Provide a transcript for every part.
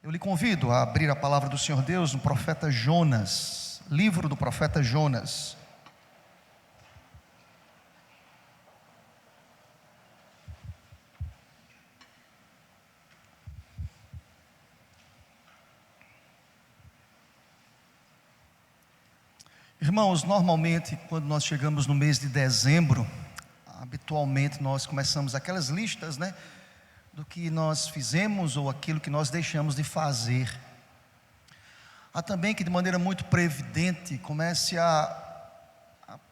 Eu lhe convido a abrir a palavra do Senhor Deus no profeta Jonas, livro do profeta Jonas. Irmãos, normalmente quando nós chegamos no mês de dezembro, habitualmente nós começamos aquelas listas, do que nós fizemos ou aquilo que nós deixamos de fazer. Há também que de maneira muito previdente comece a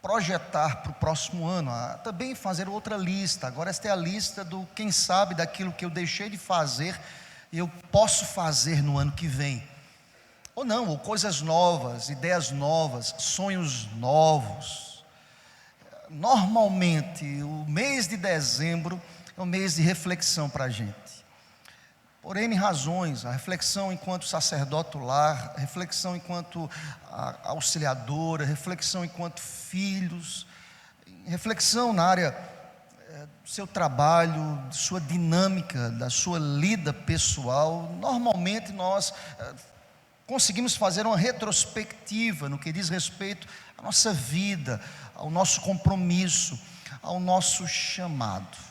projetar para o próximo ano, a também fazer outra lista. Agora esta é a lista do quem sabe daquilo que eu deixei de fazer e eu posso fazer no ano que vem. Ou não, ou coisas novas, ideias novas, sonhos novos. Normalmente o mês de dezembro é um mês de reflexão para a gente. Por N razões, a reflexão enquanto sacerdote lar, a reflexão enquanto auxiliadora, a reflexão enquanto filhos, reflexão na área do seu trabalho, de sua dinâmica, da sua lida pessoal. Normalmente nós conseguimos fazer uma retrospectiva no que diz respeito à nossa vida, ao nosso compromisso, ao nosso chamado.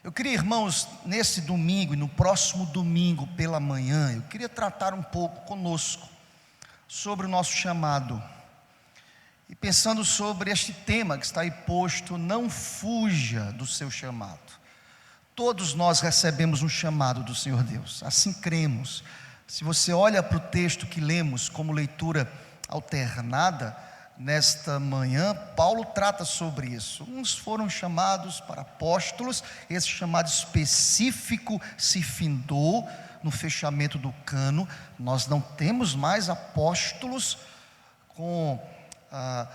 Eu queria, irmãos, nesse domingo e no próximo domingo pela manhã, eu queria tratar um pouco conosco sobre o nosso chamado. E pensando sobre este tema que está aí posto, não fuja do seu chamado. Todos nós recebemos um chamado do Senhor Deus, assim cremos. Se você olha para o texto que lemos como leitura alternada, nesta manhã, Paulo trata sobre isso. Uns foram chamados para apóstolos, esse chamado específico se findou no fechamento do cano. Nós não temos mais apóstolos com a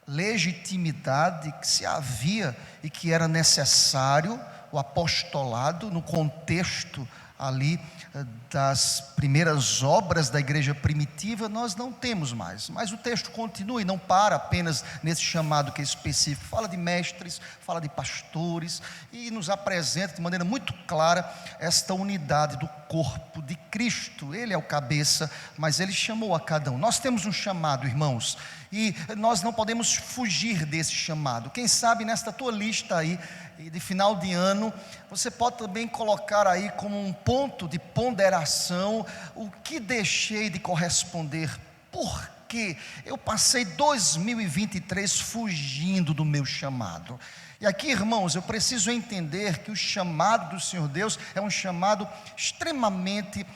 legitimidade que se havia e que era necessário o apostolado no contexto ali das primeiras obras da igreja primitiva. Nós não temos mais, mas o texto continua e não para apenas nesse chamado que é específico, fala de mestres, fala de pastores e nos apresenta de maneira muito clara esta unidade do corpo de Cristo. Ele é o cabeça, mas ele chamou a cada um. Nós temos um chamado, irmãos, e nós não podemos fugir desse chamado. Quem sabe nesta tua lista aí de final de ano, você pode também colocar aí como um ponto de ponderação: o que deixei de corresponder, por que eu passei 2023 fugindo do meu chamado. E aqui, irmãos, eu preciso entender que o chamado do Senhor Deus é um chamado extremamente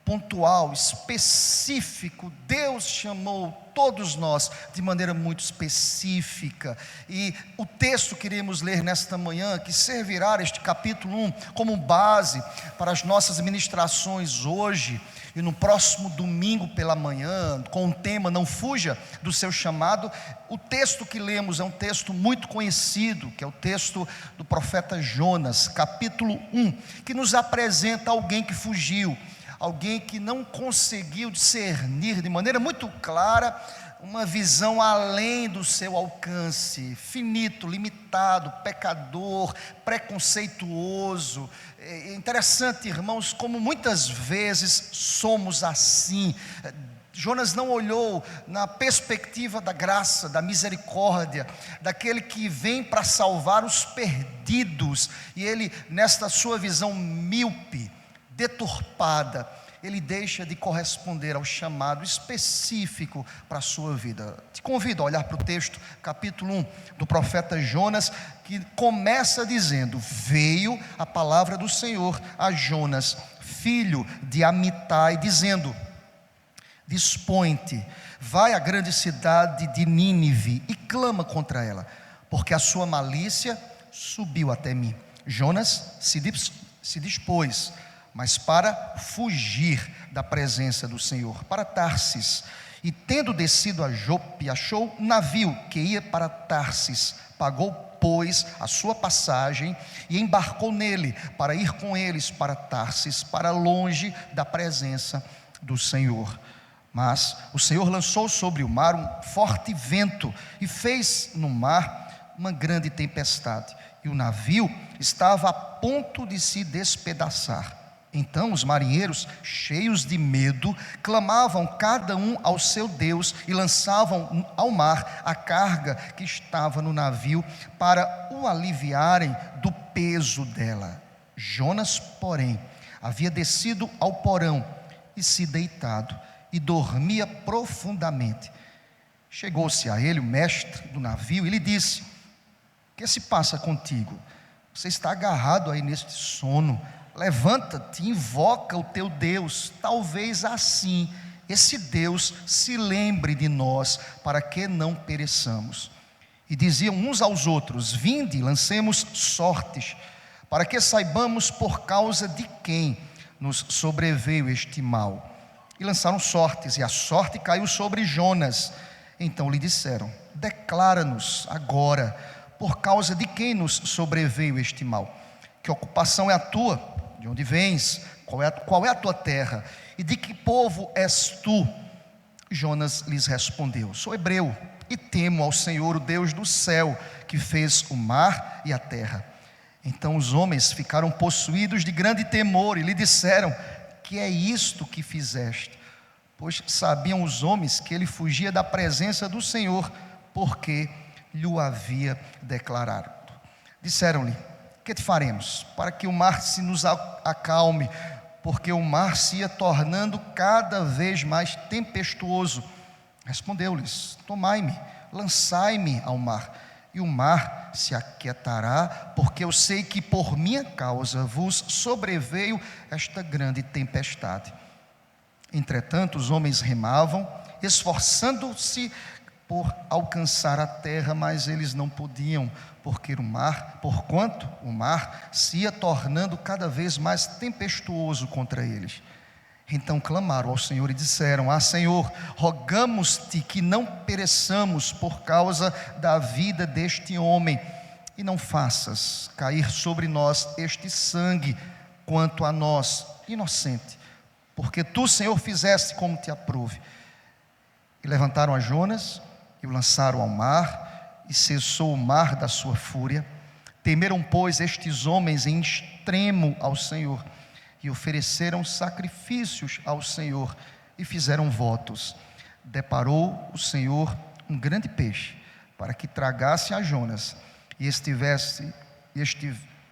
pontual, específico. Deus chamou todos nós de maneira muito específica, e o texto que queremos ler nesta manhã, que servirá este capítulo 1 como base para as nossas ministrações hoje e no próximo domingo pela manhã, com o tema não fuja do seu chamado. O texto que lemos é um texto muito conhecido, que é o texto do profeta Jonas, capítulo 1, que nos apresenta alguém que fugiu, alguém que não conseguiu discernir de maneira muito clara uma visão além do seu alcance, finito, limitado, pecador, preconceituoso. É interessante, irmãos, como muitas vezes somos assim. Jonas não olhou na perspectiva da graça, da misericórdia, daquele que vem para salvar os perdidos, e ele, nesta sua visão míope, deturpada, ele deixa de corresponder ao chamado específico para a sua vida. Te convido a olhar para o texto, capítulo 1 do profeta Jonas, que começa dizendo: veio a palavra do Senhor a Jonas, filho de Amitai, dizendo: dispõe-te, vai à grande cidade de Nínive e clama contra ela, porque a sua malícia subiu até mim. Jonas se dispôs, mas para fugir da presença do Senhor, para Tarsis, e tendo descido a Jope, achou um navio que ia para Tarsis, pagou, pois, a sua passagem e embarcou nele, para ir com eles para Tarsis, para longe da presença do Senhor. Mas o Senhor lançou sobre o mar um forte vento e fez no mar uma grande tempestade, e o navio estava a ponto de se despedaçar. Então os marinheiros, cheios de medo, clamavam cada um ao seu Deus e lançavam ao mar a carga que estava no navio para o aliviarem do peso dela. Jonas, porém, havia descido ao porão e se deitado e dormia profundamente. Chegou-se a ele o mestre do navio e lhe disse: o que se passa contigo? Você está agarrado aí neste sono. Levanta-te e invoca o teu Deus, talvez assim esse Deus se lembre de nós, para que não pereçamos. E diziam uns aos outros: vinde, lancemos sortes, para que saibamos por causa de quem nos sobreveio este mal. E lançaram sortes, e a sorte caiu sobre Jonas. Então lhe disseram: declara-nos agora, por causa de quem nos sobreveio este mal. Que ocupação é a tua? De onde vens? Qual é a tua terra? E de que povo és tu? Jonas lhes respondeu: sou hebreu e temo ao Senhor, o Deus do céu, que fez o mar e a terra. Então os homens ficaram possuídos de grande temor e lhe disseram: que é isto que fizeste? Pois sabiam os homens que ele fugia da presença do Senhor, porque lhe o havia declarado. Disseram-lhe: que te faremos para que o mar se nos acalme? Porque o mar se ia tornando cada vez mais tempestuoso. Respondeu-lhes: tomai-me, lançai-me ao mar, e o mar se aquietará, porque eu sei que por minha causa vos sobreveio esta grande tempestade. Entretanto os homens remavam, esforçando-se por alcançar a terra, mas eles não podiam, porquanto o mar se ia tornando cada vez mais tempestuoso contra eles. Então clamaram ao Senhor e disseram: ah, Senhor, rogamos-te que não pereçamos por causa da vida deste homem, e não faças cair sobre nós este sangue quanto a nós, inocente, porque tu, Senhor, fizeste como te aprouve. E levantaram a Jonas e o lançaram ao mar, e cessou o mar da sua fúria. Temeram, pois, estes homens em extremo ao Senhor, e ofereceram sacrifícios ao Senhor, e fizeram votos. Deparou o Senhor um grande peixe, para que tragasse a Jonas, e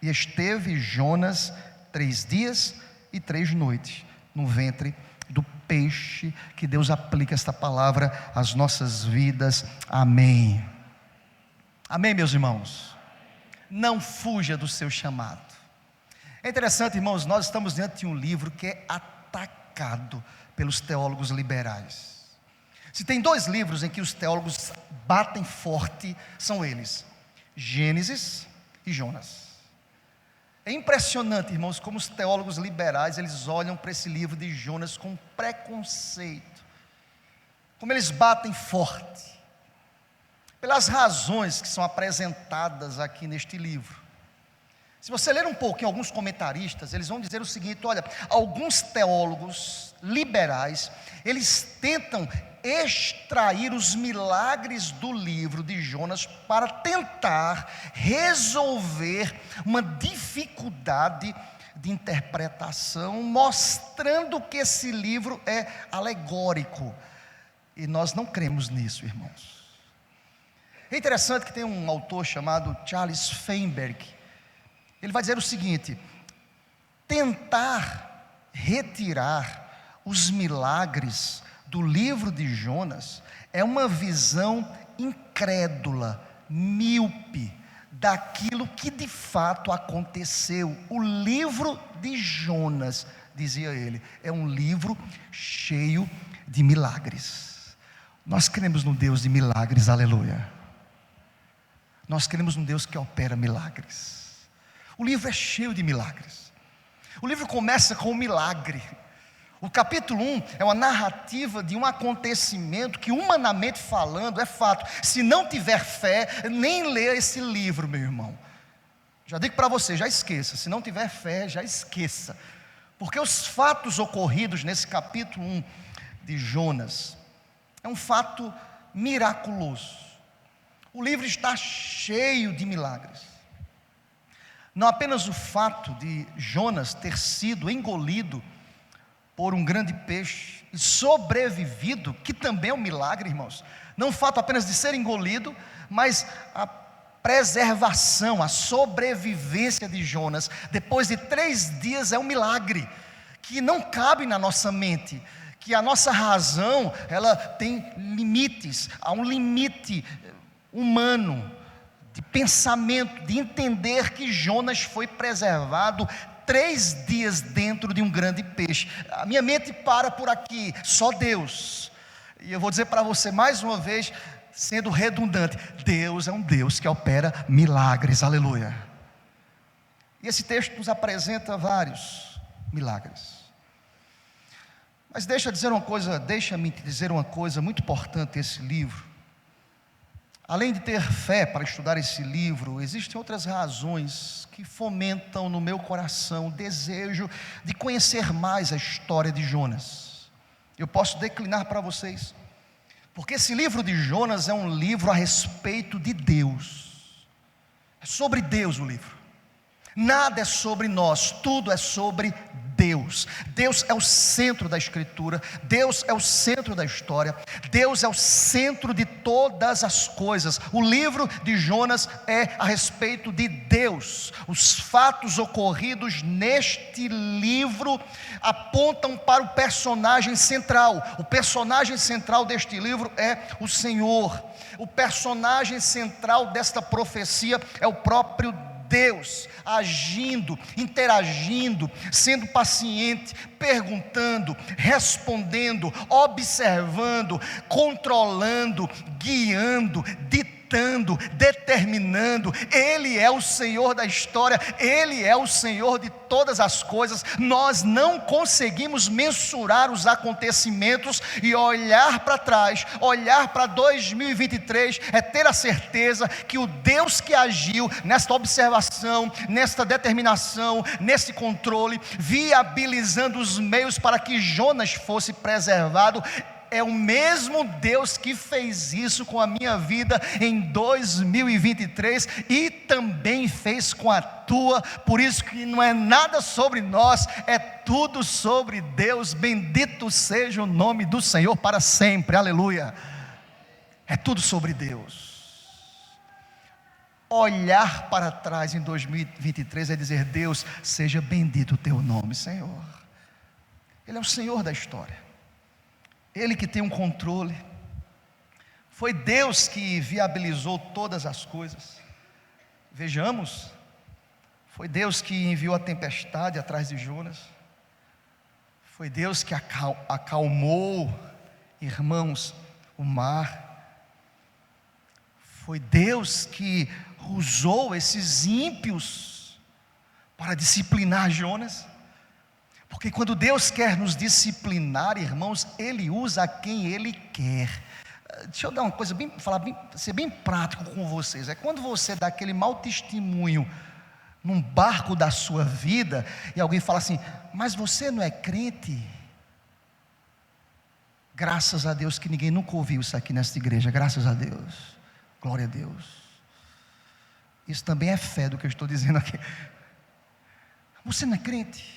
esteve Jonas 3 dias e 3 noites no ventre do peixe. Que Deus aplique esta palavra às nossas vidas. Amém. Amém, meus irmãos. Não fuja do seu chamado. É interessante, irmãos, nós estamos diante de um livro que é atacado pelos teólogos liberais. Se tem 2 livros em que os teólogos batem forte, são eles: Gênesis e Jonas. É impressionante, irmãos, como os teólogos liberais, eles olham para esse livro de Jonas com preconceito, como eles batem forte, pelas razões que são apresentadas aqui neste livro. Se você ler um pouco em alguns comentaristas, eles vão dizer o seguinte: olha, alguns teólogos liberais, eles tentam extrair os milagres do livro de Jonas para tentar resolver uma dificuldade de interpretação, mostrando que esse livro é alegórico. E nós não cremos nisso, irmãos. É interessante que tem um autor chamado Charles Feinberg. Ele vai dizer o seguinte: tentar retirar os milagres do livro de Jonas é uma visão incrédula, míope, daquilo que de fato aconteceu. O livro de Jonas, dizia ele, é um livro cheio de milagres. Nós cremos no Deus de milagres, aleluia. Nós cremos num Deus que opera milagres. O livro é cheio de milagres. O livro começa com um milagre. O capítulo 1 é uma narrativa de um acontecimento que, humanamente falando, é fato. Se não tiver fé, nem lê esse livro, meu irmão. Já digo para você, já esqueça. Se não tiver fé, já esqueça. Porque os fatos ocorridos nesse capítulo 1 de Jonas é um fato miraculoso. O livro está cheio de milagres. Não apenas o fato de Jonas ter sido engolido por um grande peixe e sobrevivido, que também é um milagre, irmãos. Não o fato apenas de ser engolido, mas a preservação, a sobrevivência de Jonas, depois de 3 dias, é um milagre, que não cabe na nossa mente, que a nossa razão, ela tem limites, há um limite humano, de pensamento, de entender que Jonas foi preservado 3 dias dentro de um grande peixe. A minha mente para por aqui, só Deus. E eu vou dizer para você mais uma vez, sendo redundante, Deus é um Deus que opera milagres, aleluia. E esse texto nos apresenta vários milagres. Mas deixa-me dizer uma coisa muito importante esse livro. Além de ter fé para estudar esse livro, existem outras razões que fomentam no meu coração o desejo de conhecer mais a história de Jonas. Eu posso declinar para vocês, porque esse livro de Jonas é um livro a respeito de Deus. É sobre Deus o livro. Nada é sobre nós, tudo é sobre Deus. Deus é o centro da Escritura, Deus é o centro da história, Deus é o centro de todas as coisas. O livro de Jonas é a respeito de Deus. Os fatos ocorridos neste livro apontam para o personagem central. O personagem central deste livro é o Senhor. O personagem central desta profecia é o próprio Deus, agindo, interagindo, sendo paciente, perguntando, respondendo, observando, controlando, guiando, ditando, determinando. Ele é o Senhor da história, Ele é o Senhor de todas as coisas. Nós não conseguimos mensurar os acontecimentos e olhar para trás, olhar para 2023, é ter a certeza que o Deus que agiu nesta observação, nesta determinação, nesse controle, viabilizando os meios para que Jonas fosse preservado, é o mesmo Deus que fez isso com a minha vida em 2023 e também fez com a tua. Por isso que não é nada sobre nós, é tudo sobre Deus. Bendito seja o nome do Senhor para sempre, aleluia. É tudo sobre Deus. Olhar para trás em 2023 é dizer: Deus, seja bendito o teu nome, Senhor. Ele é o Senhor da história, Ele que tem um controle. Foi Deus que viabilizou todas as coisas. Vejamos, foi Deus que enviou a tempestade atrás de Jonas. Foi Deus que acalmou, irmãos, o mar. Foi Deus que usou esses ímpios para disciplinar Jonas. Porque quando Deus quer nos disciplinar, irmãos, Ele usa a quem Ele quer. Deixa eu dar uma coisa, ser bem prático com vocês. É quando você dá aquele mau testemunho num barco da sua vida, e alguém fala assim: mas você não é crente? Graças a Deus que ninguém nunca ouviu isso aqui nesta igreja, graças a Deus, glória a Deus. Isso também é fé do que eu estou dizendo aqui. Você não é crente?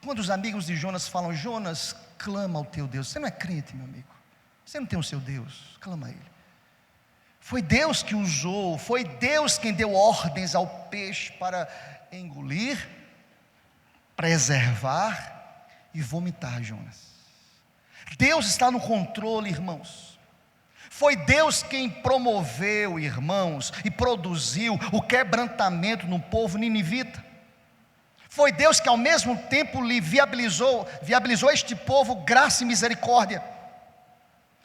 Quando os amigos de Jonas falam: Jonas, clama ao teu Deus. Você não é crente, meu amigo, você não tem o seu Deus, clama a Ele. Foi Deus que usou, foi Deus quem deu ordens ao peixe para engolir, preservar e vomitar Jonas. Deus está no controle, irmãos. Foi Deus quem promoveu, irmãos, e produziu o quebrantamento no povo ninivita. Foi Deus que ao mesmo tempo lhe viabilizou este povo graça e misericórdia.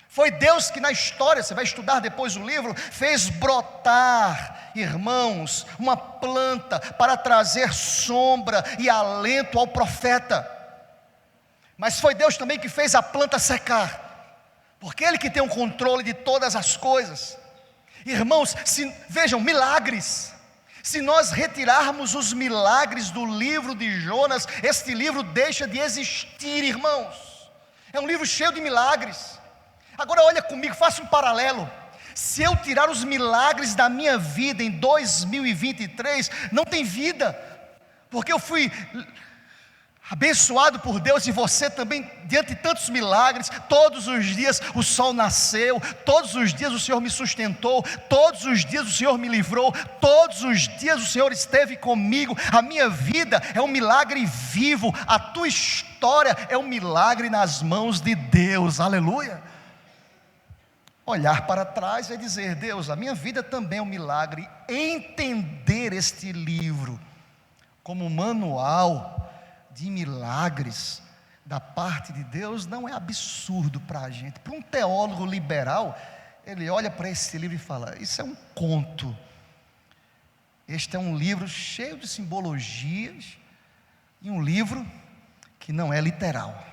Foi Deus que na história, você vai estudar depois o livro, fez brotar, irmãos, uma planta para trazer sombra e alento ao profeta. Mas foi Deus também que fez a planta secar, porque Ele que tem o controle de todas as coisas. Irmãos, vejam, milagres. Se nós retirarmos os milagres do livro de Jonas, este livro deixa de existir, irmãos. É um livro cheio de milagres. Agora olha comigo, faça um paralelo. Se eu tirar os milagres da minha vida em 2023, não tem vida, porque eu fui abençoado por Deus, e você também, diante de tantos milagres. Todos os dias o sol nasceu, todos os dias o Senhor me sustentou, todos os dias o Senhor me livrou, todos os dias o Senhor esteve comigo. A minha vida é um milagre vivo, a tua história é um milagre nas mãos de Deus, aleluia. Olhar para trás é dizer: Deus, a minha vida também é um milagre. Entender este livro como um manual de milagres da parte de Deus não é absurdo para a gente. Para um teólogo liberal, ele olha para esse livro e fala: isso é um conto, este é um livro cheio de simbologias, e um livro que não é literal.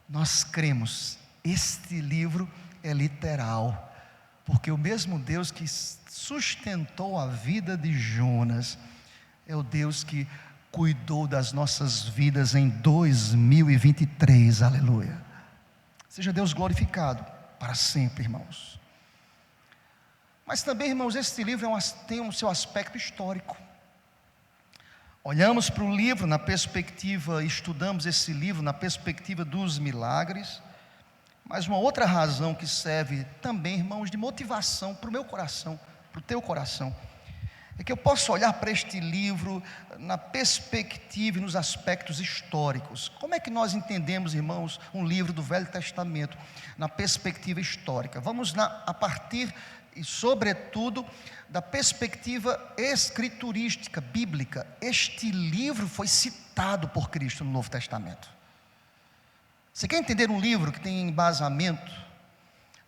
Nós cremos, este livro é literal, porque o mesmo Deus que sustentou a vida de Jonas é o Deus que cuidou das nossas vidas em 2023, aleluia. Seja Deus glorificado para sempre, irmãos. Mas também, irmãos, este livro tem o seu aspecto histórico. Olhamos para o livro na perspectiva, estudamos esse livro na perspectiva dos milagres, mas uma outra razão que serve também, irmãos, de motivação para o meu coração, para o teu coração, é que eu posso olhar para este livro na perspectiva e nos aspectos históricos. Como é que nós entendemos, irmãos, um livro do Velho Testamento na perspectiva histórica? Vamos a partir e sobretudo da perspectiva escriturística, bíblica. Este livro foi citado por Cristo no Novo Testamento. Você quer entender um livro que tem embasamento?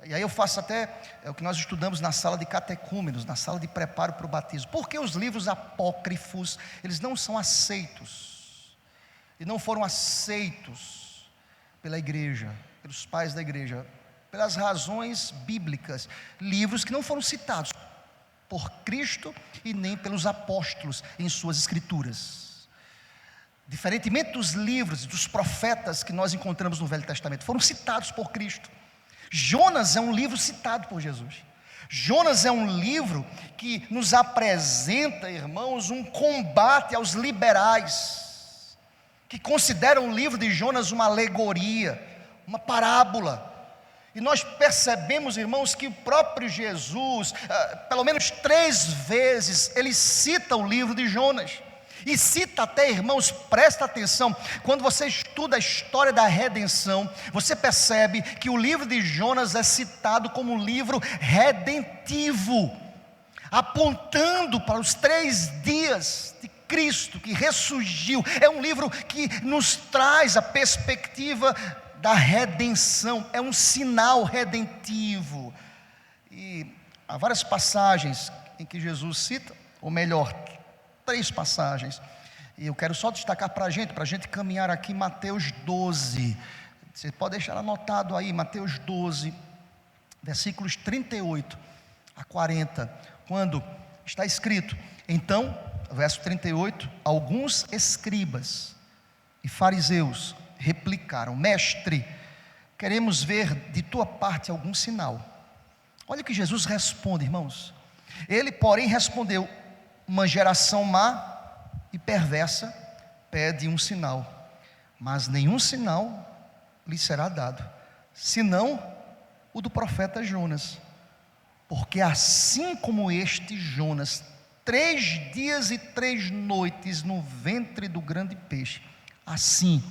E aí eu faço até o que nós estudamos na sala de catecúmenos, na sala de preparo para o batismo. Por que os livros apócrifos, eles não são aceitos? E não foram aceitos pela igreja, pelos pais da igreja, pelas razões bíblicas. Livros que não foram citados por Cristo e nem pelos apóstolos em suas escrituras. Diferentemente dos livros e dos profetas que nós encontramos no Velho Testamento, foram citados por Cristo. Jonas é um livro citado por Jesus. Jonas é um livro que nos apresenta, irmãos, um combate aos liberais, que consideram o livro de Jonas uma alegoria, uma parábola. E nós percebemos, irmãos, que o próprio Jesus, pelo menos 3 vezes, ele cita o livro de Jonas. E cita até, irmãos, presta atenção, quando você estuda a história da redenção, você percebe que o livro de Jonas é citado como um livro redentivo, apontando para os 3 dias de Cristo que ressurgiu. É um livro que nos traz a perspectiva da redenção, é um sinal redentivo. E há várias passagens em que Jesus cita, ou melhor, 3 passagens, e eu quero só destacar para a gente caminhar aqui Mateus 12, você pode deixar anotado aí, Mateus 12, versículos 38 a 40, quando está escrito: então, verso 38, alguns escribas e fariseus replicaram: mestre, queremos ver de tua parte algum sinal. Olha que Jesus responde, irmãos. Ele, porém, respondeu: uma geração má e perversa pede um sinal, mas nenhum sinal lhe será dado, senão o do profeta Jonas. Porque assim como este Jonas, 3 dias e 3 noites no ventre do grande peixe, assim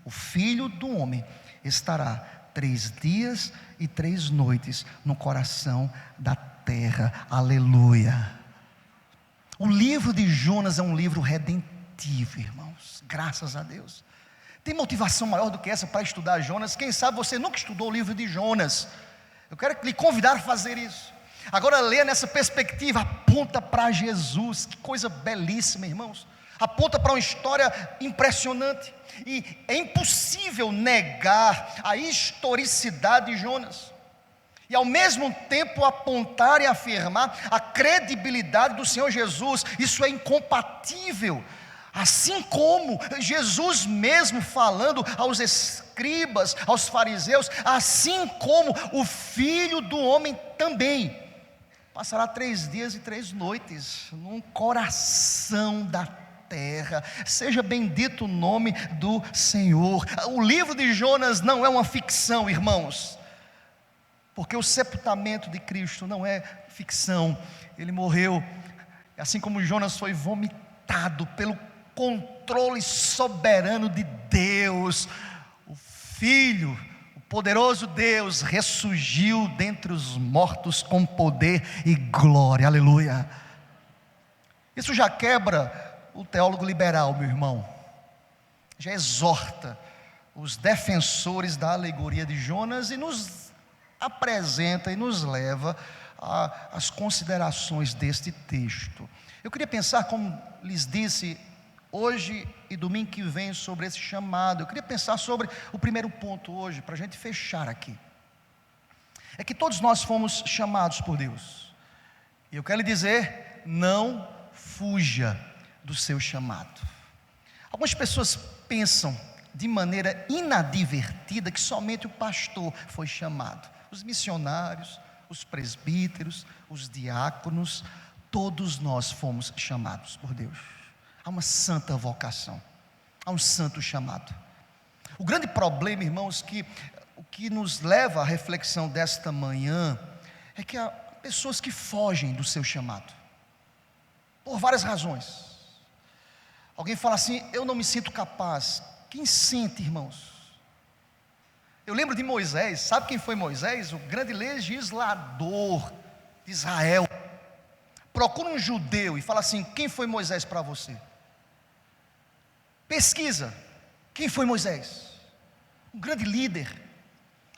o Filho do Homem estará 3 dias e 3 noites no coração da terra. Aleluia. O livro de Jonas é um livro redentivo, irmãos, graças a Deus. Tem motivação maior do que essa para estudar Jonas? Quem sabe você nunca estudou o livro de Jonas. Eu quero lhe convidar a fazer isso. Agora leia nessa perspectiva, aponta para Jesus. Que coisa belíssima, irmãos. Aponta para uma história impressionante. E é impossível negar a historicidade de Jonas, e ao mesmo tempo apontar e afirmar a credibilidade do Senhor Jesus. Isso é incompatível. Assim como Jesus mesmo falando aos escribas, aos fariseus, assim como o Filho do Homem também passará 3 dias e 3 noites num coração da terra. Seja bendito o nome do Senhor. O livro de Jonas não é uma ficção, irmãos, porque o sepultamento de Cristo não é ficção. Ele morreu, assim como Jonas foi vomitado pelo controle soberano de Deus. O Filho, o poderoso Deus, ressurgiu dentre os mortos com poder e glória, aleluia. Isso já quebra o teólogo liberal, meu irmão, já exorta os defensores da alegoria de Jonas e nos apresenta e nos leva às considerações deste texto. Eu queria pensar, como lhes disse, hoje e domingo que vem, sobre esse chamado. Eu queria pensar sobre o primeiro ponto hoje, para a gente fechar aqui. É que todos nós fomos chamados por Deus, e eu quero lhe dizer: não fuja do seu chamado. Algumas pessoas pensam de maneira inadvertida que somente o pastor foi chamado. Os missionários, os presbíteros, os diáconos, todos nós fomos chamados por Deus. Há uma santa vocação, há um santo chamado. O grande problema, irmãos, o que nos leva à reflexão desta manhã é que há pessoas que fogem do seu chamado, por várias razões. Alguém fala assim: eu não me sinto capaz. Quem sente, irmãos? Eu lembro de Moisés. Sabe quem foi Moisés? O grande legislador de Israel. Procura um judeu e fala assim: quem foi Moisés para você? Pesquisa, quem foi Moisés? Um grande líder,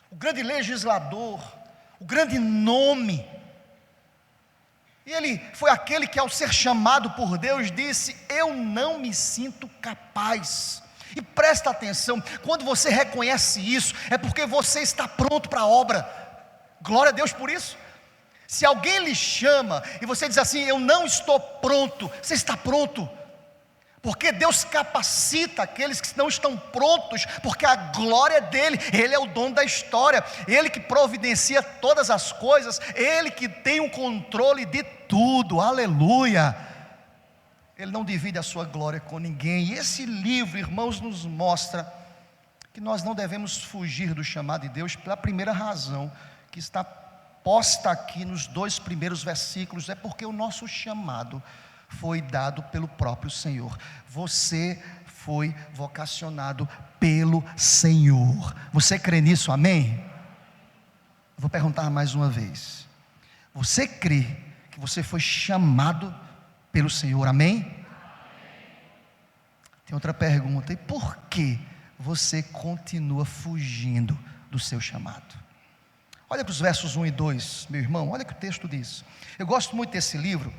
o grande legislador, o grande nome. E ele foi aquele que, ao ser chamado por Deus, disse: eu não me sinto capaz. E presta atenção, quando você reconhece isso, é porque você está pronto para a obra. Glória a Deus por isso. Se alguém lhe chama e você diz assim: eu não estou pronto, você está pronto, porque Deus capacita aqueles que não estão prontos, porque a glória é dele. Ele é o dono da história, ele que providencia todas as coisas, ele que tem o controle de tudo, aleluia. Ele não divide a sua glória com ninguém. E esse livro, irmãos, nos mostra que nós não devemos fugir do chamado de Deus, pela primeira razão que está posta aqui nos 2 primeiros versículos: é porque o nosso chamado foi dado pelo próprio Senhor. Você foi vocacionado pelo Senhor. Você crê nisso, amém? Vou perguntar mais uma vez: você crê que você foi chamado pelo Senhor, amém? Tem outra pergunta: e por que você continua fugindo do seu chamado? Olha para os versos 1 e 2, meu irmão, olha o que o texto diz. Eu gosto muito desse livro,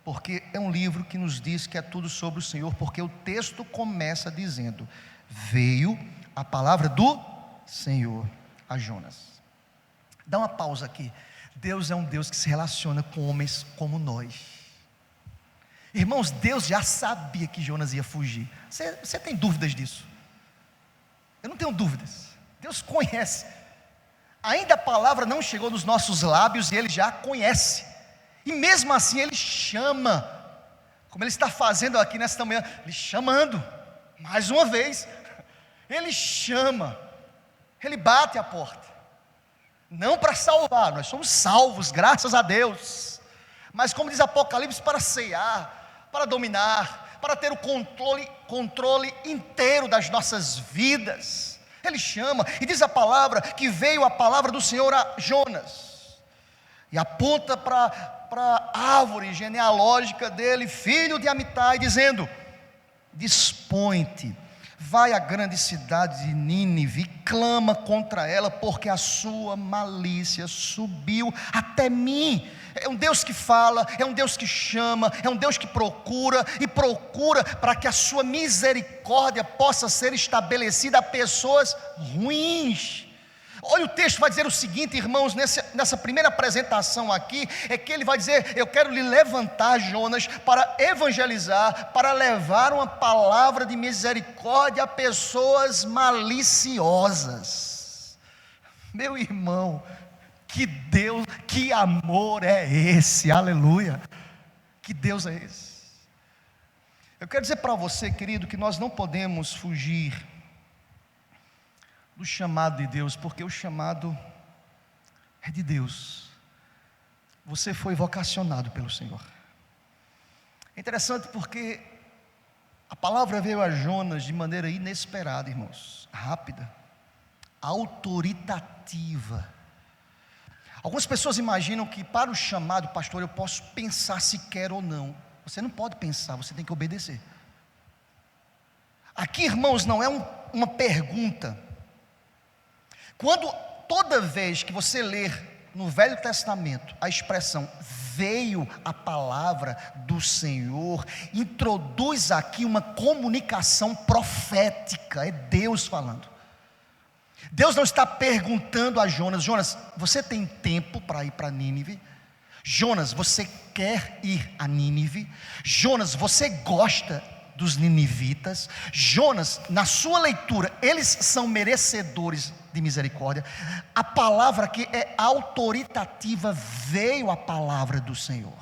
porque é um livro que nos diz que é tudo sobre o Senhor, porque o texto começa dizendo: veio a palavra do Senhor a Jonas. Dá uma pausa aqui. Deus é um Deus que se relaciona com homens como nós. Irmãos, Deus já sabia que Jonas ia fugir. Você tem dúvidas disso? Eu não tenho dúvidas. Deus conhece. Ainda a palavra não chegou nos nossos lábios e Ele já conhece. E mesmo assim Ele chama, como Ele está fazendo aqui nesta manhã, Ele chamando, mais uma vez, Ele chama, Ele bate a porta, não para salvar, nós somos salvos, graças a Deus, mas como diz Apocalipse, para ceiar, para dominar, para ter o controle inteiro das nossas vidas. Ele chama, e diz a palavra que veio a palavra do Senhor a Jonas, e aponta para a árvore genealógica dele, filho de Amitai, dizendo: dispõe-te, vai à grande cidade de Nínive e clama contra ela, porque a sua malícia subiu até mim. É um Deus que fala, é um Deus que chama, é um Deus que procura, e procura para que a sua misericórdia possa ser estabelecida a pessoas ruins. Olha, o texto vai dizer o seguinte, irmãos, nessa primeira apresentação aqui, é que ele vai dizer: eu quero lhe levantar, Jonas, para evangelizar, para levar uma palavra de misericórdia a pessoas maliciosas. Meu irmão, Que Deus, que amor é esse, aleluia, que Deus é esse. Eu quero dizer para você, querido, que nós não podemos fugir do chamado de Deus, porque o chamado é de Deus. Você foi vocacionado pelo Senhor. É interessante porque a palavra veio a Jonas de maneira inesperada, irmãos, rápida, autoritativa. Algumas pessoas imaginam que para o chamado, pastor, eu posso pensar se quero ou não. Você não pode pensar, você tem que obedecer. Aqui, irmãos, não é uma pergunta. Toda vez que você ler no Velho Testamento a expressão veio a palavra do Senhor, introduz aqui uma comunicação profética, é Deus falando. Deus não está perguntando a Jonas: Jonas, você tem tempo para ir para Nínive? Jonas, você quer ir a Nínive? Jonas, você gosta dos ninivitas? Jonas, na sua leitura, eles são merecedores de misericórdia. A palavra aqui é autoritativa, veio a palavra do Senhor.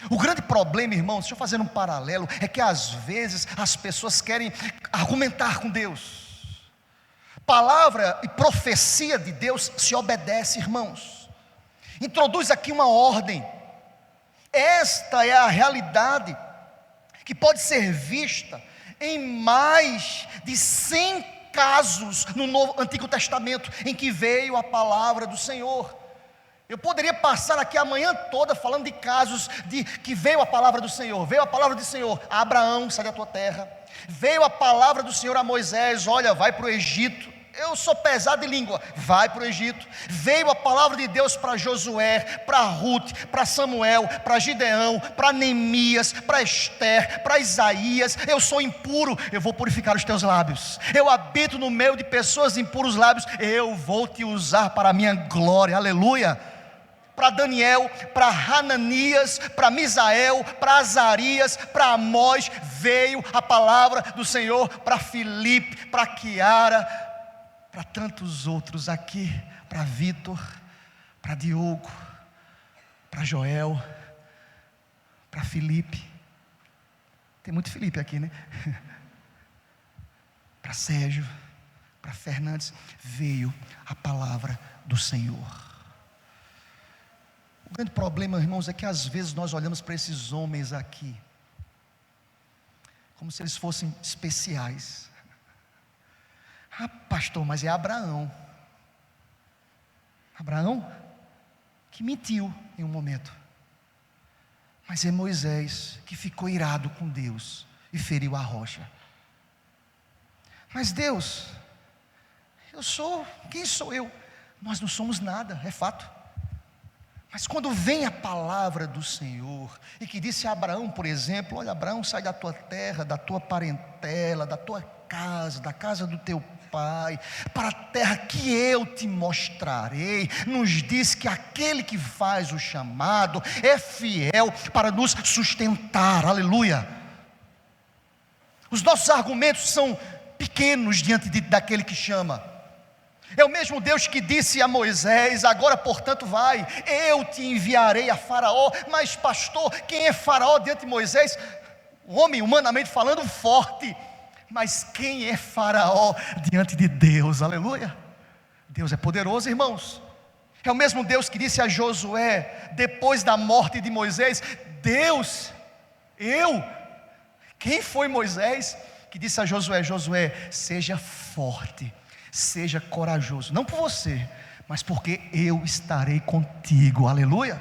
O grande problema, irmãos, deixa eu fazer um paralelo, é que às vezes as pessoas querem argumentar com Deus. Palavra e profecia de Deus se obedece, irmãos. Introduz aqui uma ordem. Esta é a realidade que pode ser vista em mais de 100 casos no Antigo Testamento em que veio a palavra do Senhor. Eu poderia passar aqui a manhã toda falando de casos de que veio a palavra do Senhor. Veio a palavra do Senhor a Abraão: sai da tua terra. Veio a palavra do Senhor a Moisés: olha, vai para o Egito. Eu sou pesado de língua, vai para o Egito. Veio a palavra de Deus para Josué, para Ruth, para Samuel, para Gideão, para Neemias, para Esther, para Isaías: eu sou impuro, eu vou purificar os teus lábios. Eu habito no meio de pessoas de impuros lábios, eu vou te usar para a minha glória, aleluia. Para Daniel, para Hananias, para Misael, para Azarias, para Amós, veio a palavra do Senhor. Para Filipe, para Kiara, para tantos outros aqui, para Vitor, para Diogo, para Joel, para Felipe. Tem muito Felipe aqui, né? Para Sérgio, para Fernandes, veio a palavra do Senhor. O grande problema, irmãos, é que às vezes nós olhamos para esses homens aqui como se eles fossem especiais. Ah, pastor, mas é Abraão. Abraão que mentiu em um momento. Mas é Moisés que ficou irado com Deus e feriu a rocha. Mas Deus, quem sou eu? Nós não somos nada, é fato. Mas quando vem a palavra do Senhor, e que disse a Abraão, por exemplo: olha, Abraão, sai da tua terra, da tua parentela, da tua casa, da casa do teu pai, para a terra que eu te mostrarei. Nos diz que aquele que faz o chamado é fiel para nos sustentar, aleluia. Os nossos argumentos são pequenos diante daquele que chama. É o mesmo Deus que disse a Moisés: agora portanto vai, eu te enviarei a Faraó. Mas pastor, quem é Faraó diante de Moisés? Um homem, humanamente falando, forte. Mas quem é Faraó diante de Deus? Aleluia. Deus é poderoso, irmãos. É o mesmo Deus que disse a Josué, depois da morte de Moisés: Deus, quem foi Moisés que disse a Josué: Josué, seja forte, seja corajoso, não por você, mas porque eu estarei contigo, aleluia.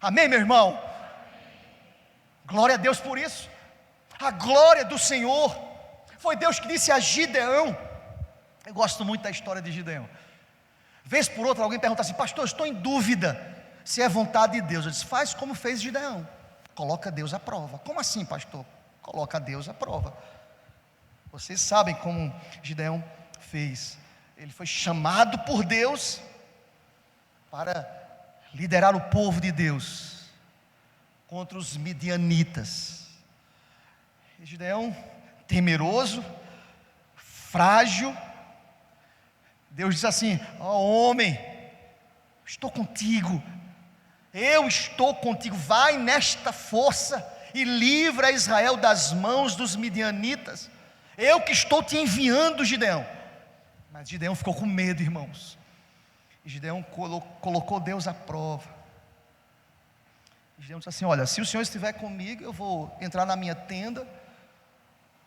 Amém, meu irmão? Glória a Deus por isso. A glória do Senhor. Foi Deus que disse a Gideão. Eu gosto muito da história de Gideão. Vez por outra alguém pergunta assim: pastor, eu estou em dúvida se é vontade de Deus. Eu disse: faz como fez Gideão, coloca Deus à prova. Como assim, pastor? Coloca Deus à prova. Vocês sabem como Gideão fez. Ele foi chamado por Deus para liderar o povo de Deus contra os midianitas. E Gideão, temeroso, frágil, Deus diz assim: ó homem, estou contigo, eu estou contigo, vai nesta força e livra Israel das mãos dos midianitas, eu que estou te enviando, Gideão. Mas Gideão ficou com medo, irmãos, e Gideão colocou Deus à prova. Gideão disse assim: olha, se o Senhor estiver comigo, eu vou entrar na minha tenda,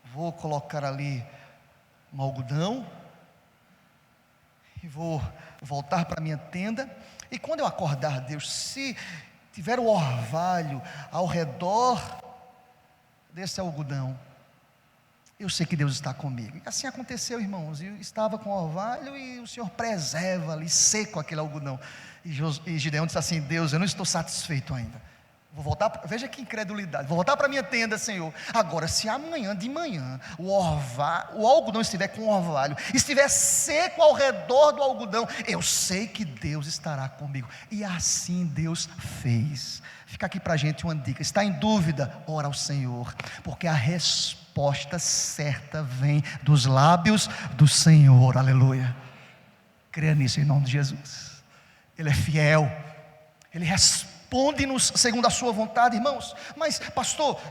vou colocar ali um algodão, e vou voltar para a minha tenda, e quando eu acordar, Deus, se tiver o orvalho ao redor desse algodão, eu sei que Deus está comigo. E assim aconteceu, irmãos, eu estava com orvalho e o Senhor preserva ali, seco aquele algodão. E Gideão disse assim: Deus, eu não estou satisfeito ainda, vou voltar, veja que incredulidade, vou voltar para a minha tenda, Senhor. Agora, se amanhã de manhã o algodão estiver com orvalho, estiver seco ao redor do algodão, eu sei que Deus estará comigo. E assim Deus fez. Fica aqui para a gente uma dica: está em dúvida? Ora ao Senhor, porque a resposta certa vem dos lábios do Senhor. Aleluia. Creia nisso em nome de Jesus. Ele é fiel, Ele responde-nos segundo a sua vontade, irmãos. Mas pastor,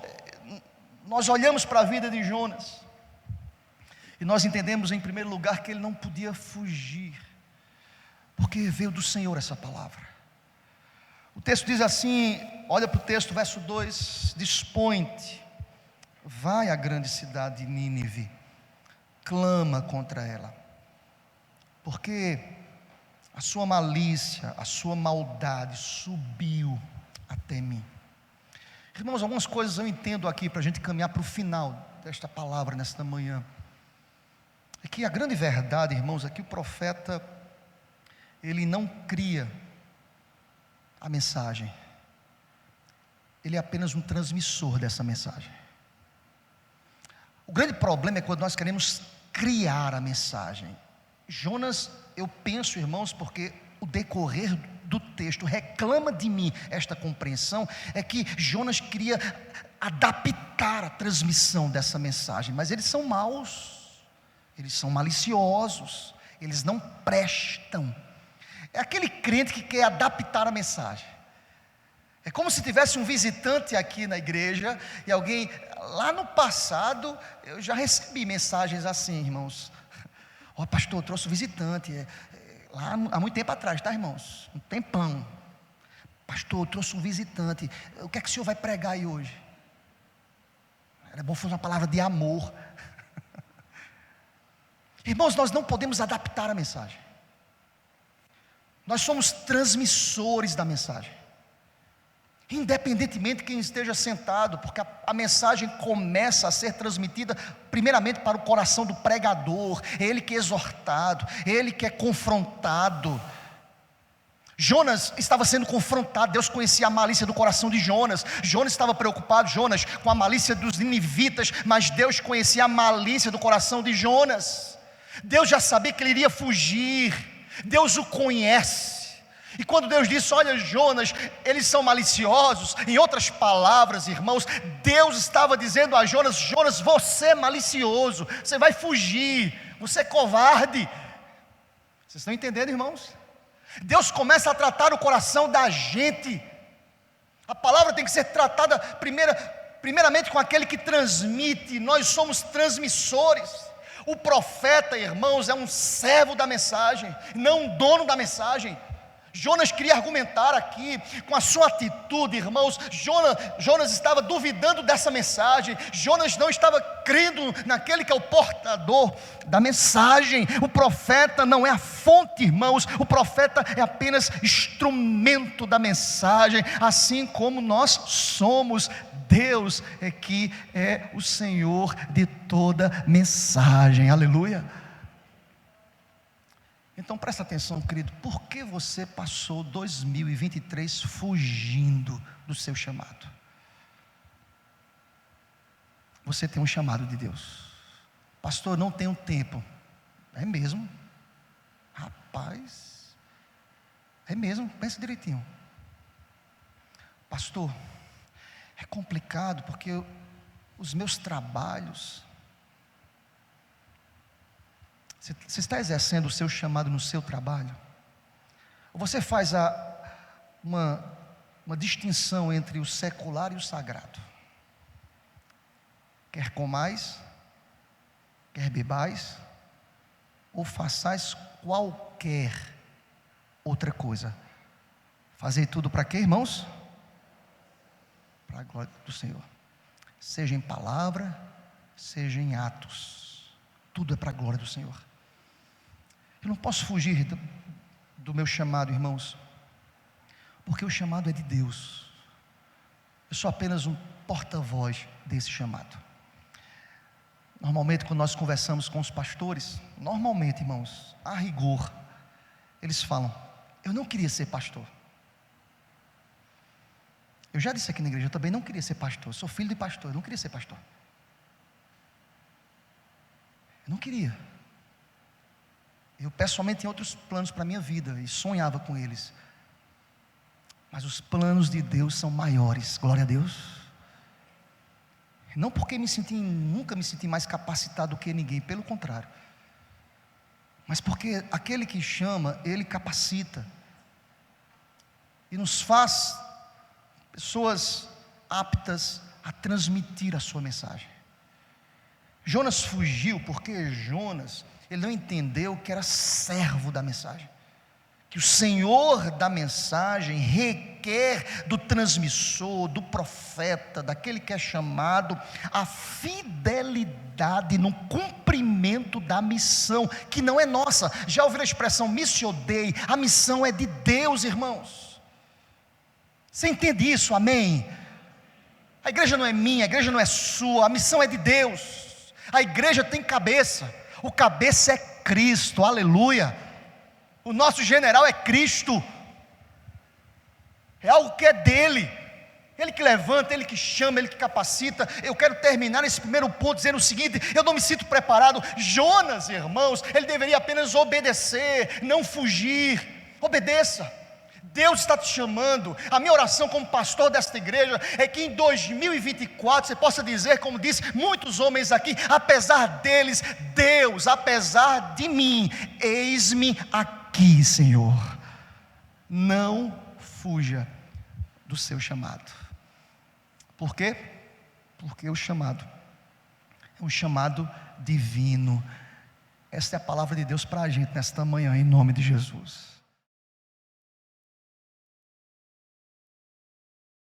nós olhamos para a vida de Jonas e nós entendemos em primeiro lugar que ele não podia fugir, porque veio do Senhor essa palavra. O texto diz assim, olha para o texto, verso 2: dispõe-te, vai à grande cidade de Nínive, clama contra ela, porque a sua malícia, a sua maldade subiu até mim. Irmãos, algumas coisas eu entendo aqui para a gente caminhar para o final desta palavra nesta manhã. É que a grande verdade, irmãos, é que o profeta, ele não cria a mensagem, ele é apenas um transmissor dessa mensagem. O grande problema é quando nós queremos criar a mensagem. Jonas, eu penso, irmãos, porque o decorrer do texto reclama de mim esta compreensão, é que Jonas queria adaptar a transmissão dessa mensagem, mas eles são maus, eles são maliciosos, eles não prestam. É aquele crente que quer adaptar a mensagem. É como se tivesse um visitante aqui na igreja e alguém, lá no passado, eu já recebi mensagens assim, irmãos: ó, pastor, eu trouxe um visitante, lá há muito tempo atrás, tá, irmãos? Um tempão. Pastor, eu trouxe um visitante, o que é que o senhor vai pregar aí hoje? Era bom fazer uma palavra de amor. Irmãos, nós não podemos adaptar a mensagem, nós somos transmissores da mensagem, independentemente de quem esteja sentado, porque a mensagem começa a ser transmitida primeiramente para o coração do pregador, é ele que é exortado, é ele que é confrontado. Jonas estava sendo confrontado, Deus conhecia a malícia do coração de Jonas. Jonas estava preocupado, Jonas, com a malícia dos ninivitas, mas Deus conhecia a malícia do coração de Jonas. Deus já sabia que ele iria fugir, Deus o conhece. E quando Deus disse: olha, Jonas, eles são maliciosos, em outras palavras, irmãos, Deus estava dizendo a Jonas: Jonas, você é malicioso, você vai fugir, você é covarde. Vocês estão entendendo, irmãos? Deus começa a tratar o coração da gente. A palavra tem que ser tratada primeiramente com aquele que transmite. Nós somos transmissores. O profeta, irmãos, é um servo da mensagem, não um dono da mensagem. Jonas queria argumentar aqui, com a sua atitude, irmãos, Jonas estava duvidando dessa mensagem, Jonas não estava crendo naquele que é o portador da mensagem. O profeta não é a fonte, irmãos, o profeta é apenas instrumento da mensagem, assim como nós somos. Deus é que é o Senhor de toda mensagem, aleluia. Então presta atenção, querido, por que você passou 2023 fugindo do seu chamado? Você tem um chamado de Deus. Pastor, não tenho tempo. É mesmo? Rapaz, é mesmo, pensa direitinho. Pastor, é complicado porque os meus trabalhos... Você está exercendo o seu chamado no seu trabalho? Você faz uma distinção entre o secular e o sagrado. Quer comais, quer bebais, ou façais qualquer outra coisa. Fazei tudo para quê, irmãos? Para a glória do Senhor. Seja em palavra, seja em atos. Tudo é para a glória do Senhor. Eu não posso fugir do meu chamado, irmãos, porque o chamado é de Deus. Eu sou apenas um porta-voz desse chamado. Normalmente, quando nós conversamos com os pastores, normalmente, irmãos, a rigor, eles falam: eu não queria ser pastor. Eu já disse aqui na igreja, eu também não queria ser pastor. Eu sou filho de pastor, eu não queria ser pastor. Eu não queria. Eu pessoalmente tinha outros planos para a minha vida e sonhava com eles. Mas os planos de Deus são maiores, glória a Deus. Não porque nunca me senti mais capacitado do que ninguém, pelo contrário. Mas porque aquele que chama, ele capacita. E nos faz pessoas aptas a transmitir a sua mensagem. Jonas fugiu porque Jonas, ele não entendeu que era servo da mensagem. Que o Senhor da mensagem requer do transmissor, do profeta, daquele que é chamado, a fidelidade no cumprimento da missão, que não é nossa. Já ouviram a expressão missio Dei? A missão é de Deus, irmãos. Você entende isso? Amém? A igreja não é minha, a igreja não é sua, a missão é de Deus. A igreja tem cabeça, o cabeça é Cristo, aleluia. O nosso general é Cristo, é algo que é dele, ele que levanta, ele que chama, ele que capacita. Eu quero terminar esse primeiro ponto dizendo o seguinte: eu não me sinto preparado. Jonas, irmãos, ele deveria apenas obedecer, não fugir. Obedeça, Deus está te chamando. A minha oração como pastor desta igreja é que em 2024 você possa dizer, como disse muitos homens aqui: apesar deles, Deus, apesar de mim, eis-me aqui, Senhor. Não fuja do seu chamado. Por quê? Porque o chamado é um chamado divino. Esta é a palavra de Deus para a gente nesta manhã, em nome de Jesus.